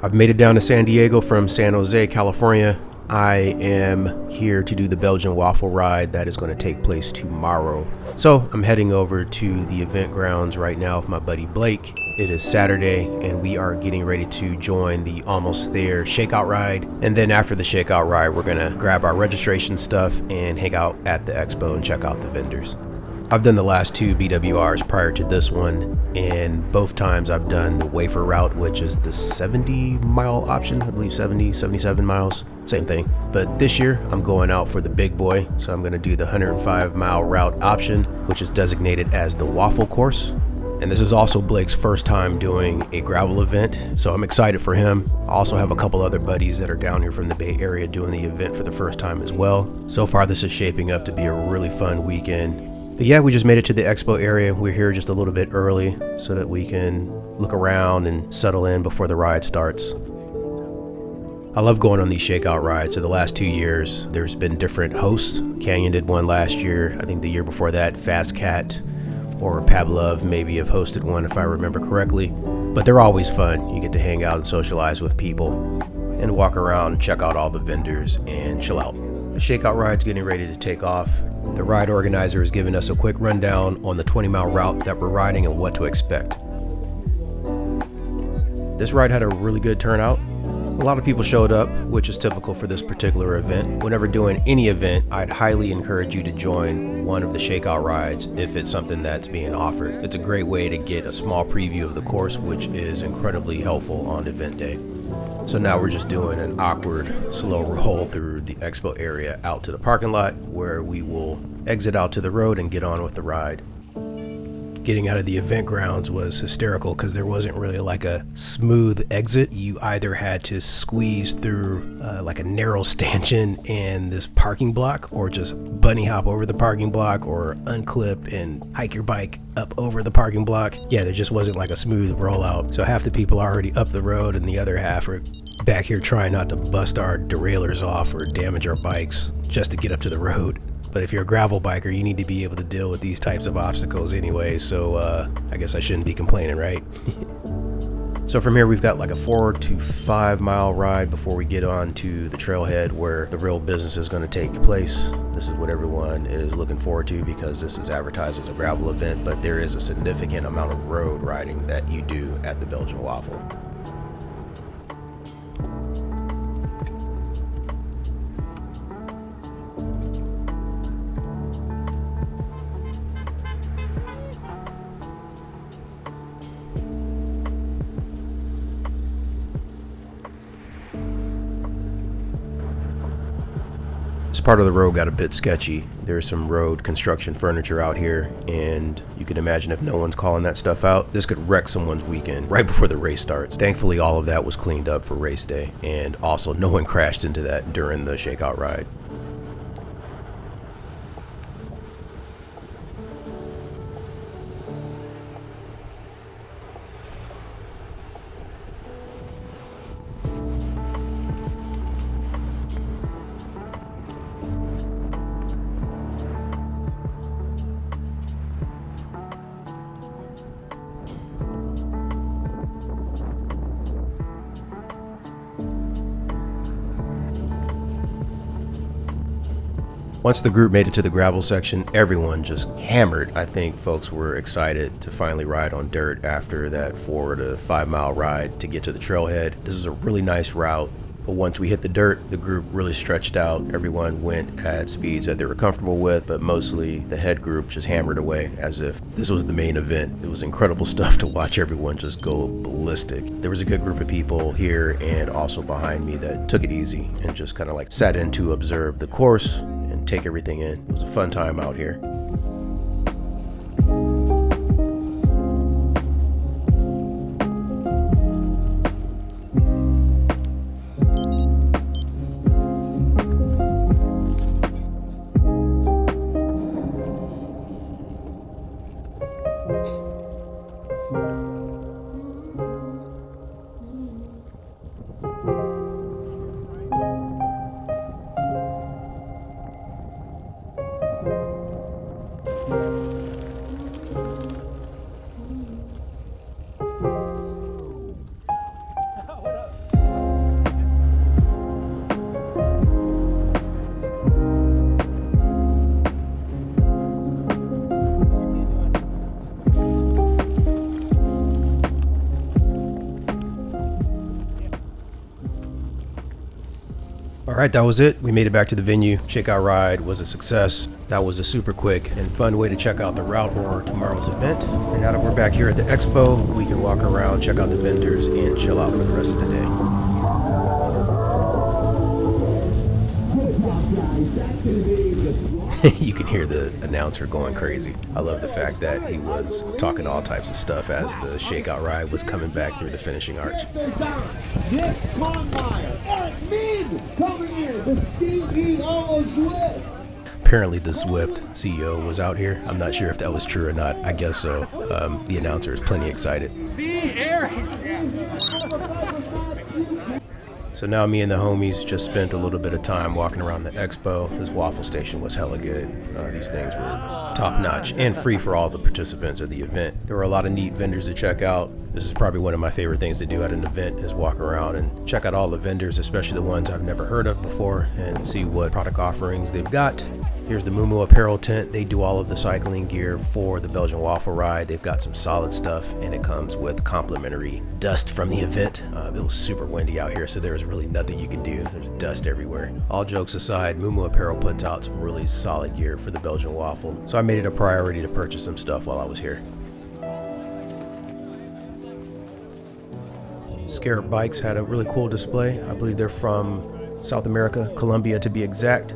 I've made it down to San Diego from San Jose, California. I am here to do the Belgian Waffle ride that is going to take place tomorrow. So I'm heading over to the event grounds right now with my buddy Blake. It is Saturday and we are getting ready to join the Almost There Shakeout ride. And then after the Shakeout ride, we're going to grab our registration stuff and hang out at the expo and check out the vendors. I've done the last two BWRs prior to this one, and both times I've done the wafer route, which is the 70-mile option, I believe 77 miles, same thing. But this year I'm going out for the big boy, so I'm gonna do the 105-mile route option, which is designated as the waffle course. And this is also Blake's first time doing a gravel event, so I'm excited for him. I also have a couple other buddies that are down here from the Bay Area doing the event for the first time as well. So far this is shaping up to be a really fun weekend. But yeah, we just made it to the expo area. We're here just a little bit early so that we can look around and settle in before the ride starts. I love going on these shakeout rides. So the last 2 years, there's been different hosts. Canyon did one last year. I think the year before that, Fast Cat or Pavlov maybe have hosted one if I remember correctly. But they're always fun. You get to hang out and socialize with people and walk around and check out all the vendors and chill out. The shakeout ride's getting ready to take off. The ride organizer is giving us a quick rundown on the 20-mile route that we're riding and what to expect. This ride had a really good turnout. A lot of people showed up, which is typical for this particular event. Whenever doing any event, I'd highly encourage you to join one of the shakeout rides if it's something that's being offered. It's a great way to get a small preview of the course, which is incredibly helpful on event day. So now we're just doing an awkward, slow roll through the expo area out to the parking lot where we will exit out to the road and get on with the ride. Getting out of the event grounds was hysterical because there wasn't really like a smooth exit. You either had to squeeze through like a narrow stanchion and this parking block, or just bunny hop over the parking block, or unclip and hike your bike up over the parking block. Yeah, there just wasn't like a smooth rollout. So half the people are already up the road and the other half are back here trying not to bust our derailleurs off or damage our bikes just to get up to the road. But if you're a gravel biker, you need to be able to deal with these types of obstacles anyway, so I guess I shouldn't be complaining, right? So from here, we've got like a 4 to 5 mile ride before we get on to the trailhead where the real business is going to take place. This is what everyone is looking forward to because this is advertised as a gravel event, but there is a significant amount of road riding that you do at the Belgian Waffle. This part of the road got a bit sketchy. There's some road construction furniture out here, and you can imagine if no one's calling that stuff out, this could wreck someone's weekend right before the race starts. Thankfully, all of that was cleaned up for race day, and also no one crashed into that during the shakeout ride. Once the group made it to the gravel section, everyone just hammered. I think folks were excited to finally ride on dirt after that 4 to 5 mile ride to get to the trailhead. This is a really nice route, but once we hit the dirt, the group really stretched out. Everyone went at speeds that they were comfortable with, but mostly the head group just hammered away as if this was the main event. It was incredible stuff to watch everyone just go ballistic. There was a good group of people here and also behind me that took it easy and just kind of like sat in to observe the course and take everything in. It was a fun time out here. All right, that was it. We made it back to the venue. Shakeout ride was a success. That was a super quick and fun way to check out the route for tomorrow's event. And now that we're back here at the expo, we can walk around, check out the vendors, and chill out for the rest of the day. You can hear the announcer going crazy. I love the fact that he was talking all types of stuff as the shakeout ride was coming back through the finishing arch. Nick Conmeyer, Eric Mead coming in, the CEO of Zwift. Apparently the Zwift CEO was out here. I'm not sure if that was true or not. I guess so. The announcer is plenty excited. So now me and the homies just spent a little bit of time walking around the expo. This waffle station was hella good. These things were top notch and free for all the participants of the event. There were a lot of neat vendors to check out. This is probably one of my favorite things to do at an event is walk around and check out all the vendors, especially the ones I've never heard of before, and see what product offerings they've got. Here's the Moo apparel tent. They do all of the cycling gear for the Belgian Waffle ride. They've got some solid stuff, and it comes with complimentary dust from the event. It was super windy out here, so there's really nothing you can do. There's dust everywhere. All jokes aside, Moo apparel puts out some really solid gear for the Belgian Waffle, so I made it a priority to purchase some stuff while I was here. Scarab Bikes had a really cool display. I believe they're from South America, Colombia to be exact.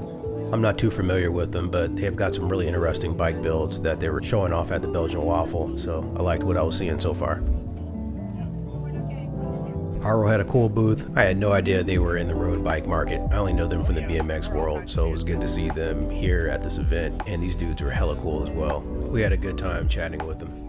I'm not too familiar with them, but they've got some really interesting bike builds that they were showing off at the Belgian Waffle, so I liked what I was seeing so far. Haro had a cool booth. I had no idea they were in the road bike market. I only know them from the BMX world, so it was good to see them here at this event, and these dudes were hella cool as well. We had a good time chatting with them.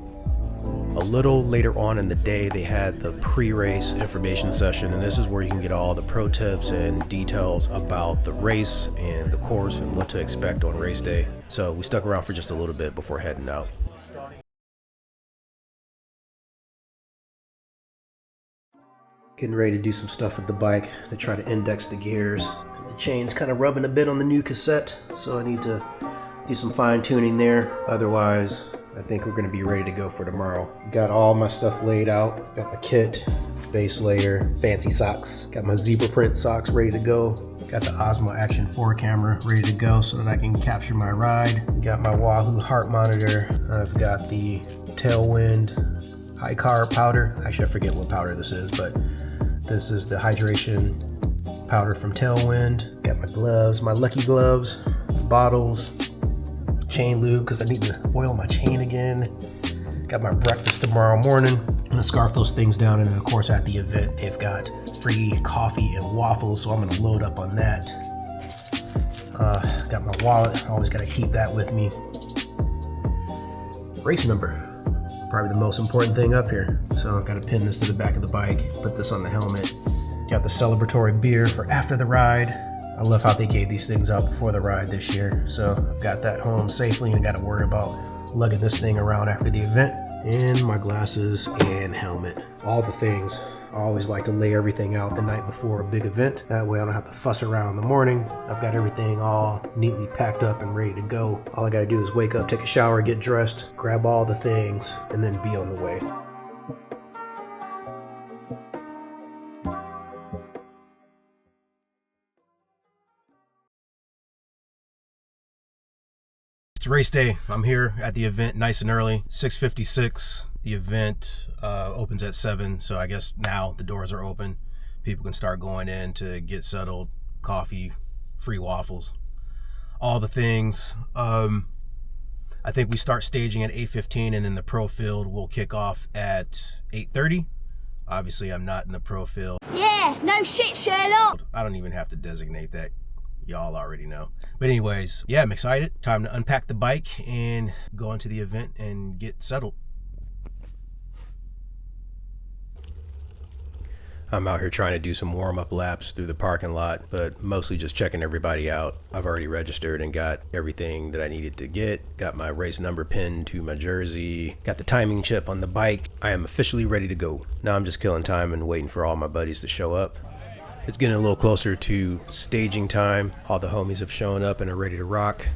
A little later on in the day, they had the pre-race information session, and this is where you can get all the pro tips and details about the race and the course and what to expect on race day. So we stuck around for just a little bit before heading out. Getting ready to do some stuff with the bike to try to index the gears. The chain's kind of rubbing a bit on the new cassette, so I need to do some fine tuning there. Otherwise, I think we're going to be ready to go for tomorrow. Got all my stuff laid out. Got my kit, base layer, fancy socks. Got my zebra print socks ready to go. Got the Osmo Action 4 camera ready to go so that I can capture my ride. Got my Wahoo heart monitor. I've got the Tailwind high carb powder. Actually, I forget what powder this is, but this is the hydration powder from Tailwind. Got my gloves, my Lucky gloves, bottles, chain lube because I need to oil my chain again. Got my breakfast tomorrow morning. I'm gonna scarf those things down, and then of course at the event they've got free coffee and waffles, so I'm gonna load up on that. Got my wallet, always gotta keep that with me. Race number, probably the most important thing up here. So I've got to pin this to the back of the bike, put this on the helmet. Got the celebratory beer for after the ride. I love how they gave these things out before the ride this year. So I've got that home safely and got to worry about lugging this thing around after the event. And my glasses and helmet, all the things. I always like to lay everything out the night before a big event. That way I don't have to fuss around in the morning. I've got everything all neatly packed up and ready to go. All I gotta do is wake up, take a shower, get dressed, grab all the things, and then be on the way. It's race day. I'm here at the event nice and early, 6:56. The event opens at 7, so I guess now the doors are open. People can start going in to get settled, coffee, free waffles, all the things. I think we start staging at 8:15, and then the pro field will kick off at 8:30. Obviously, I'm not in the pro field. Yeah, no shit, Sherlock. I don't even have to designate that. Y'all already know. But anyways, yeah, I'm excited. Time to unpack the bike and go into the event and get settled. I'm out here trying to do some warm-up laps through the parking lot, but mostly just checking everybody out. I've already registered and got everything that I needed to get. Got my race number pinned to my jersey. Got the timing chip on the bike. I am officially ready to go. Now I'm just killing time and waiting for all my buddies to show up. It's getting a little closer to staging time. All the homies have shown up and are ready to rock.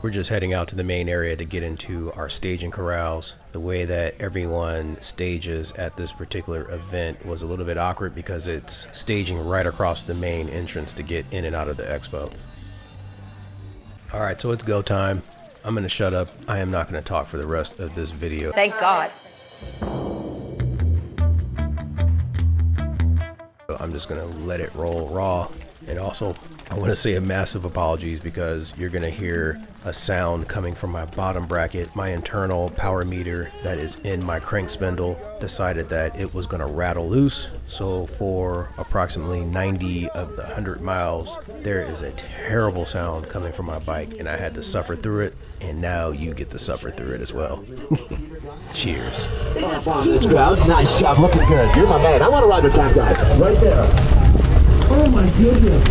We're just heading out to the main area to get into our staging corrals. The way that everyone stages at this particular event was a little bit awkward because it's staging right across the main entrance to get in and out of the expo. All right, so it's go time. I'm gonna shut up. I am not gonna talk for the rest of this video. Thank God. I'm just gonna let it roll raw. And also, I want to say a massive apologies because you're gonna hear a sound coming from my bottom bracket. My internal power meter that is in my crank spindle decided that it was gonna rattle loose. So for approximately 90 of the 100 miles, there is a terrible sound coming from my bike, and I had to suffer through it. And now you get to suffer through it as well. Cheers. Nice job, looking good. You're my man. I want to ride with that guy. Right there. Oh my goodness.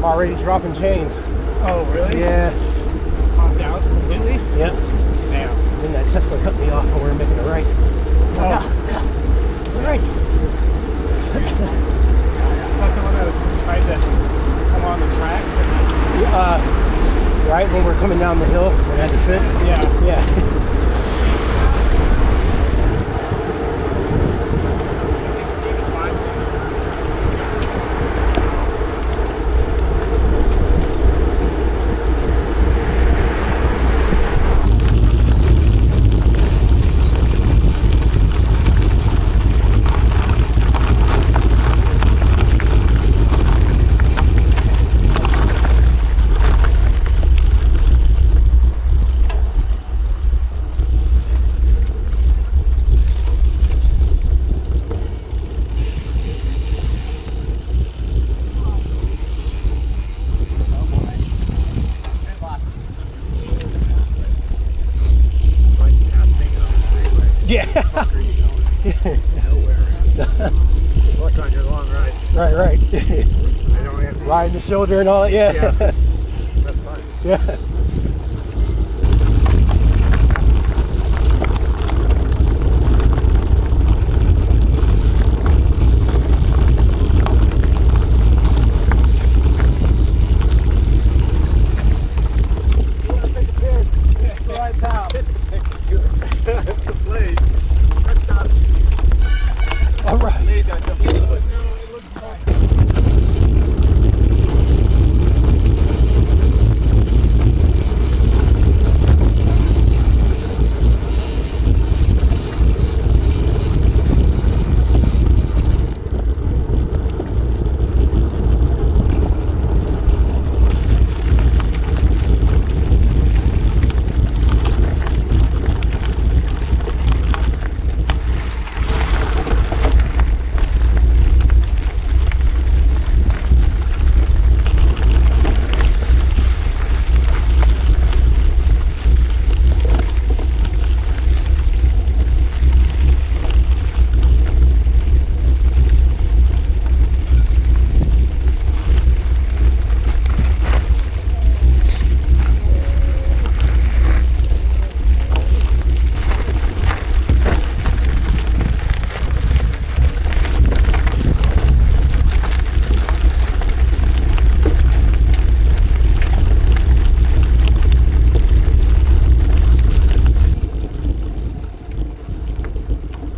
Already dropping chains. Oh, really? Yeah. Calm down completely? Yep. Damn. Then that Tesla cut me off when we were making a right. Oh. Right. That's the one that tried to come on the track? Right when we're coming down the hill and I had to sit. Yeah. Yeah. Yeah. Fuck are you going? Nowhere. Look on your long ride. Right. I don't have to. Riding the shoulder and all that. Yeah. Yeah. That's fine. Yeah. All right.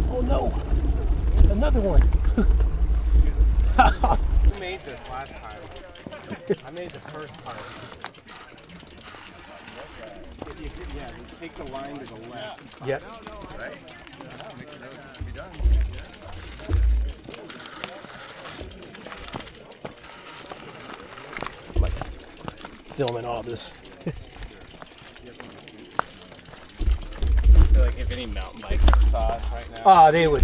Oh no. Another one. Who made this last time? I made the first part. Yeah, you take the line to the left. Yep. Like filming all this. I feel like if any mountain bikers saw us right now. Ah, they would.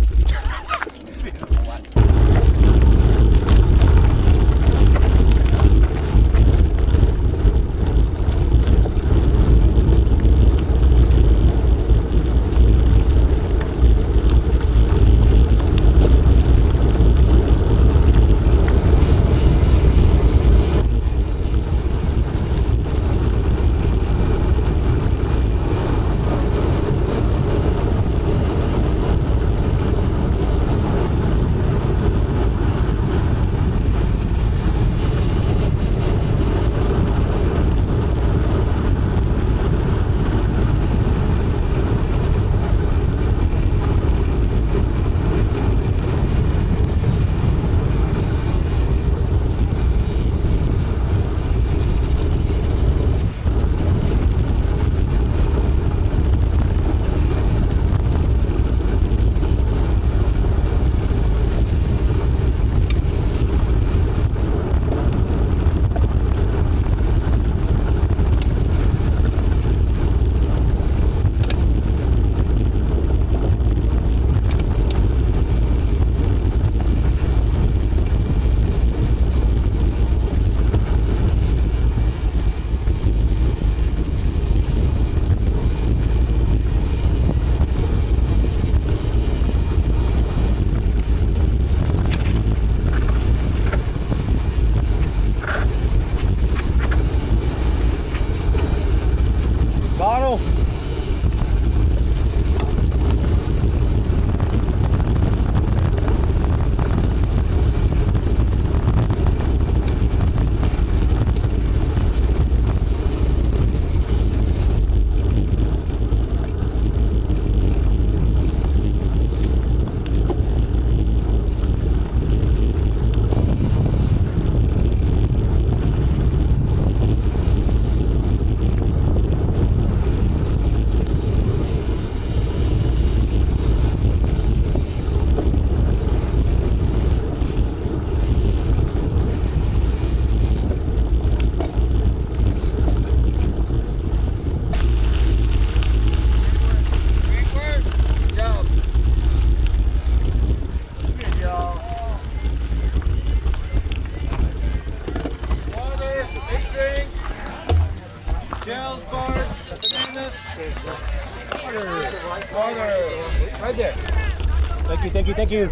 Right there. Thank you, thank you, thank you.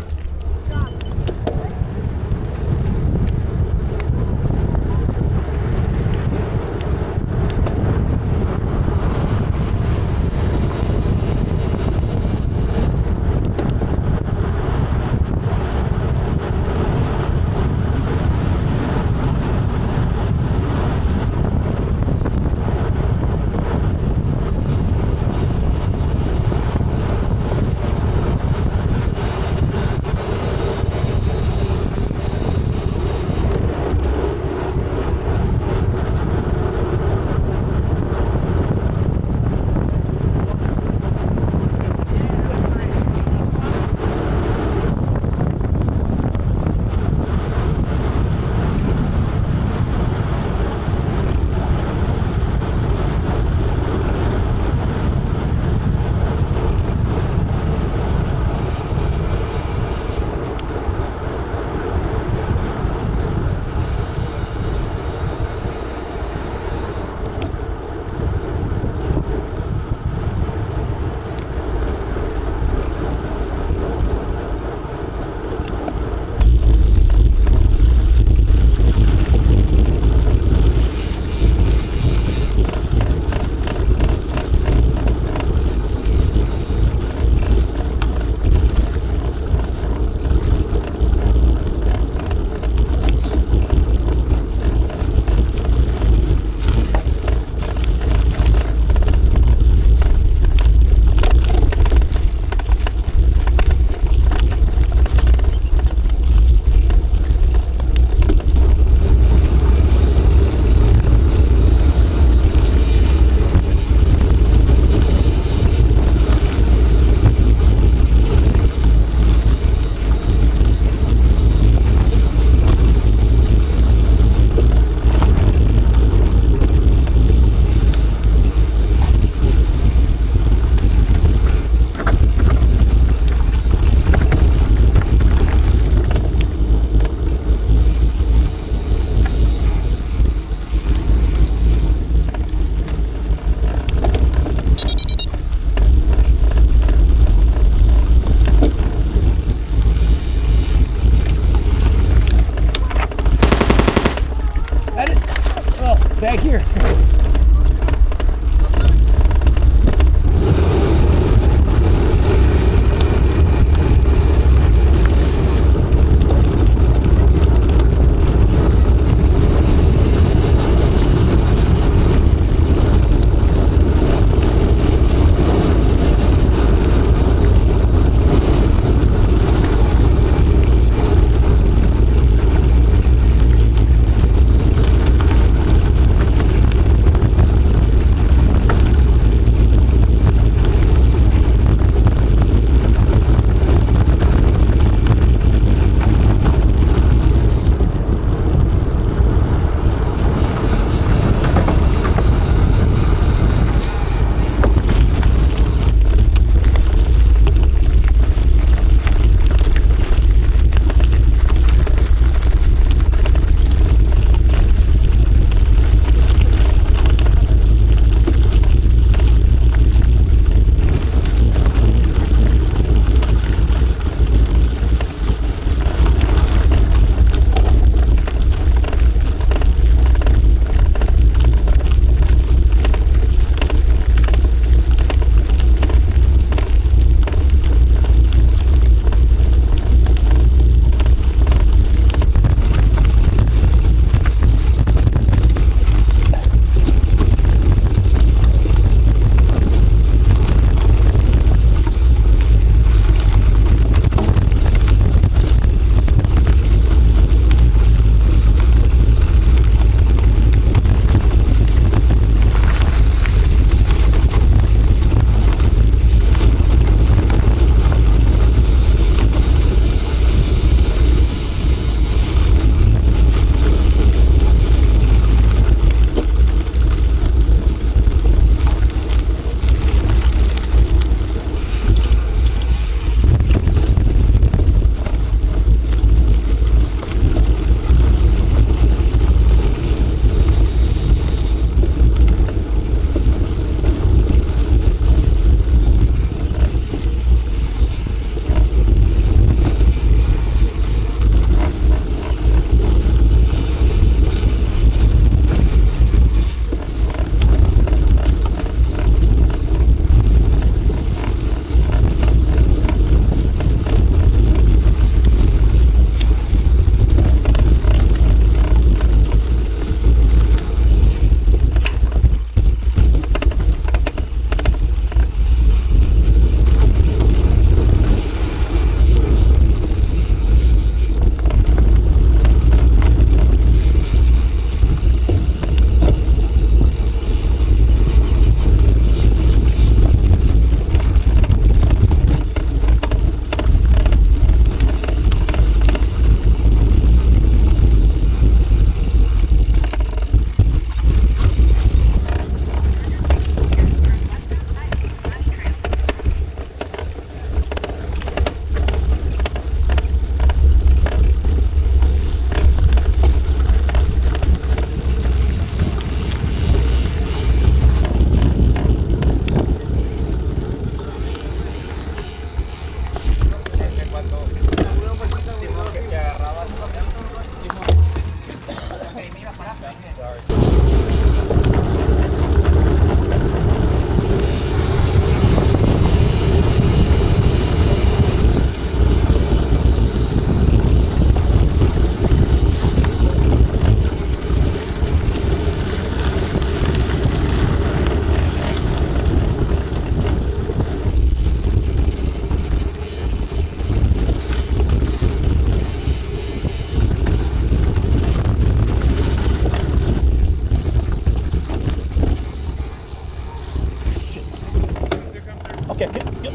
Okay, yep.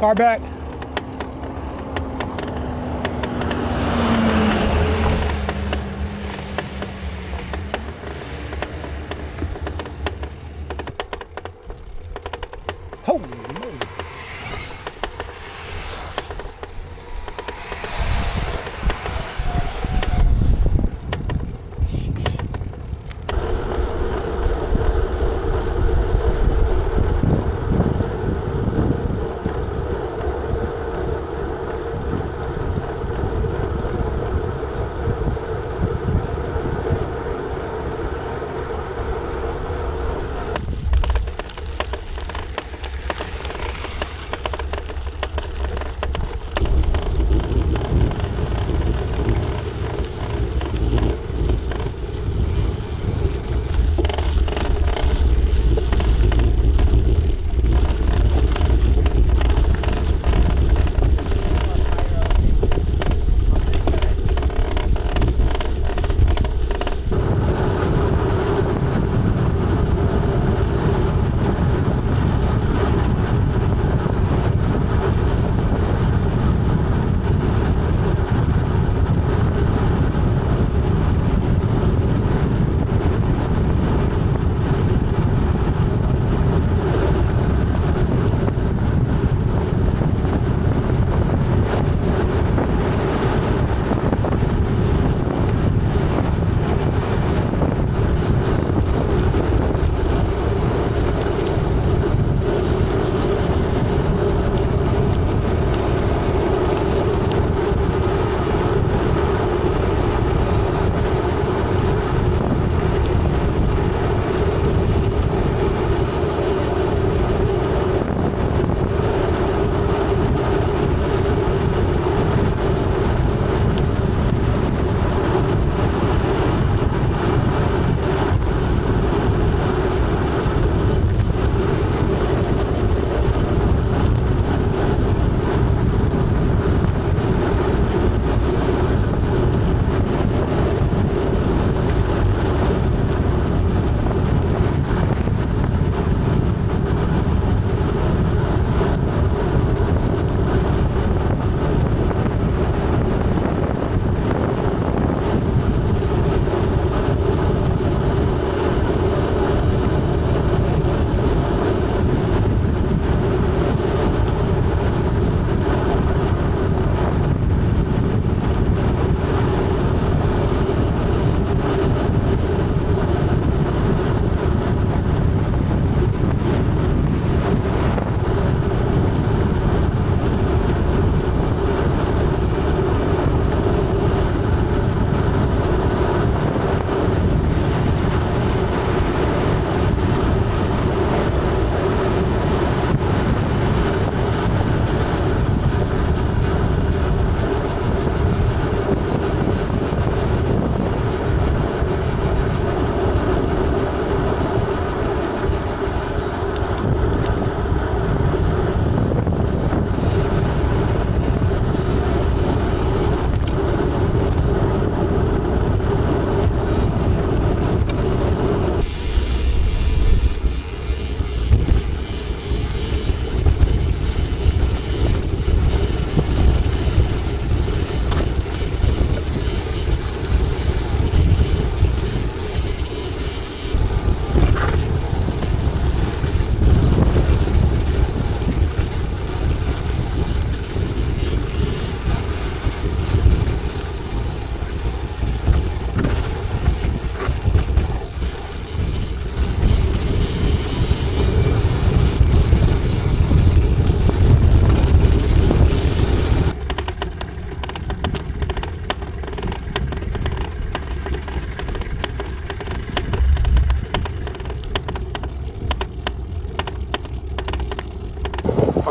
Car back. Holy moly.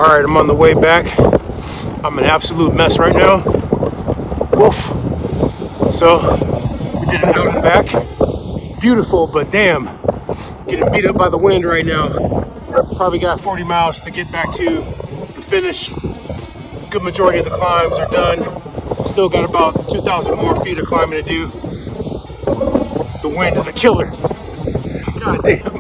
All right, I'm on the way back. I'm an absolute mess right now. Woof. So we did an out and back. Beautiful, but damn, getting beat up by the wind right now. Probably got 40 miles to get back to the finish. Good majority of the climbs are done. Still got about 2,000 more feet of climbing to do. The wind is a killer. God damn.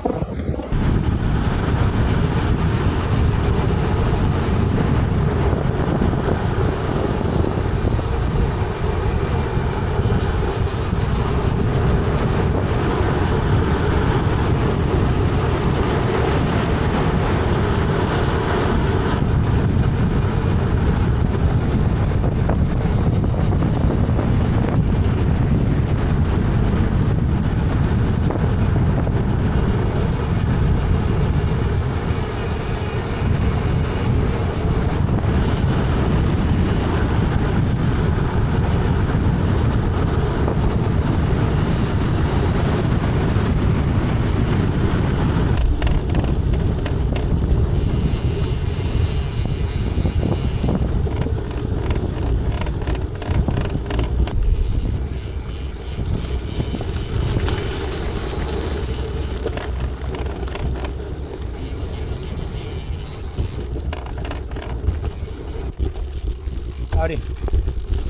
Howdy.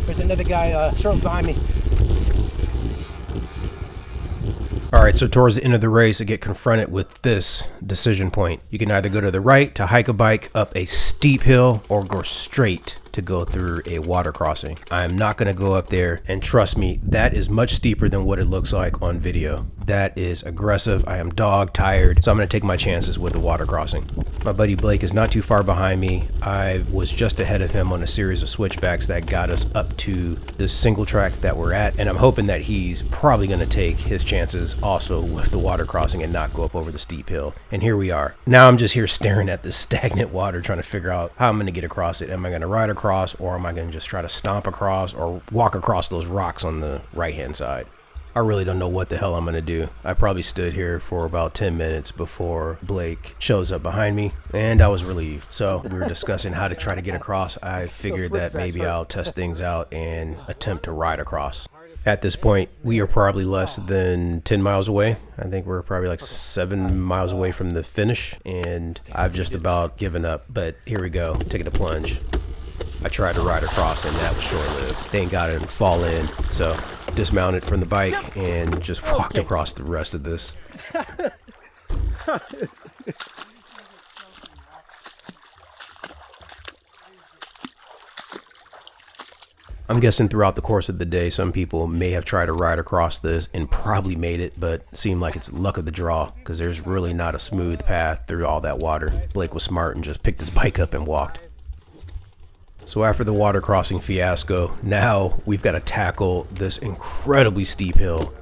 There's another guy shortly behind me. All right, so towards the end of the race, I get confronted with this decision point. You can either go to the right to hike a bike up a steep hill or go straight to go through a water crossing. I'm not going to go up there, and trust me, that is much steeper than what it looks like on video. That is aggressive. I am dog tired, so I'm going to take my chances with the water crossing. My buddy Blake is not too far behind me. I was just ahead of him on a series of switchbacks that got us up to this single track that we're at, and I'm hoping that he's probably going to take his chances also with the water crossing and not go up over the steep hill. And here we are. Now I'm just here staring at this stagnant water, trying to figure out how I'm going to get across it. Am I going to ride across, or am I going to just try to stomp across or walk across those rocks on the right hand side? I really don't know what the hell I'm going to do. I probably stood here for about 10 minutes before Blake shows up behind me, and I was relieved. So we were discussing how to try to get across. I figured that maybe I'll test things out and attempt to ride across. At this point, we are probably less than 10 miles away. I think we're probably like 7 miles away from the finish, and I've just about given up. But here we go, taking a plunge. I tried to ride across, and that was short-lived. Thank God I didn't fall in, so dismounted from the bike and just walked across the rest of this. I'm guessing throughout the course of the day, some people may have tried to ride across this and probably made it, but seemed like it's luck of the draw because there's really not a smooth path through all that water. Blake was smart and just picked his bike up and walked. So after the water crossing fiasco, now we've got to tackle this incredibly steep hill.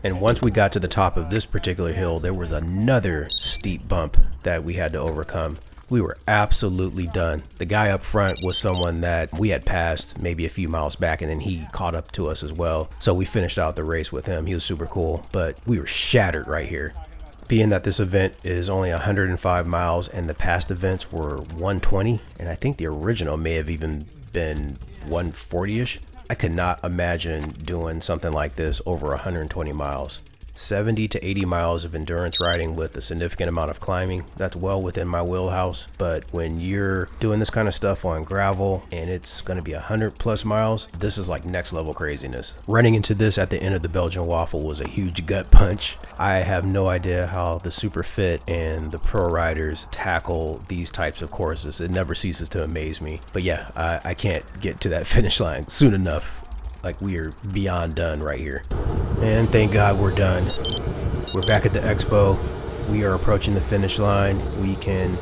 And once we got to the top of this particular hill, there was another steep bump that we had to overcome. We were absolutely done. The guy up front was someone that we had passed maybe a few miles back, and then he caught up to us as well. So we finished out the race with him. He was super cool, but we were shattered right here. Being that this event is only 105 miles and the past events were 120, and I think the original may have even been 140-ish, I could not imagine doing something like this over 120 miles. 70 to 80 miles of endurance riding with a significant amount of climbing, that's well within my wheelhouse. But when you're doing this kind of stuff on gravel and it's going to be 100 plus miles, this is like next level craziness. Running into this at the end of the Belgian Waffle was a huge gut punch. I have no idea how the super fit and the pro riders tackle these types of courses. It never ceases to amaze me. But yeah, I can't get to that finish line soon enough. Like, we are beyond done right here. And thank God we're done. We're back at the expo. We are approaching the finish line. We can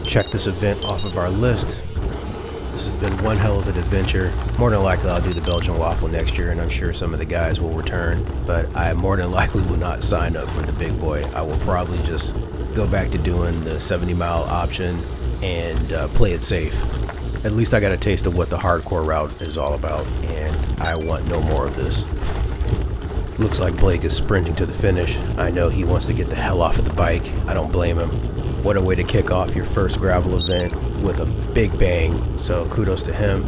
check this event off of our list. This has been one hell of an adventure. More than likely I'll do the Belgian Waffle next year, and I'm sure some of the guys will return, but I more than likely will not sign up for the big boy. I will probably just go back to doing the 70-mile option and play it safe. At least I got a taste of what the hardcore route is all about, and I want no more of this. Looks like Blake is sprinting to the finish. I know he wants to get the hell off of the bike. I don't blame him. What a way to kick off your first gravel event with a big bang. So kudos to him.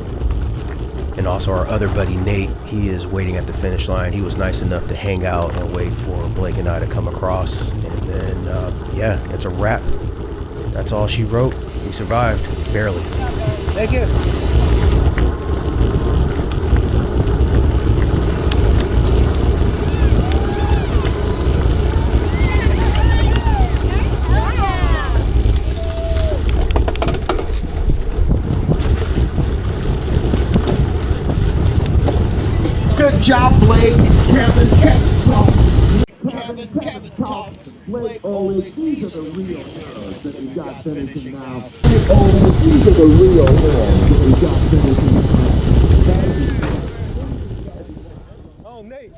And also our other buddy Nate, he is waiting at the finish line. He was nice enough to hang out and wait for Blake and I to come across. And then, yeah, it's a wrap. That's all she wrote. We survived, barely. Thank you. Good job, Blake. Kevin talks. Kevin talks. Blake Olin, these are the real heroes that we got finishing now. Blake Olin, these are the real heroes that we got finishing now. Thank you. Oh, Nate.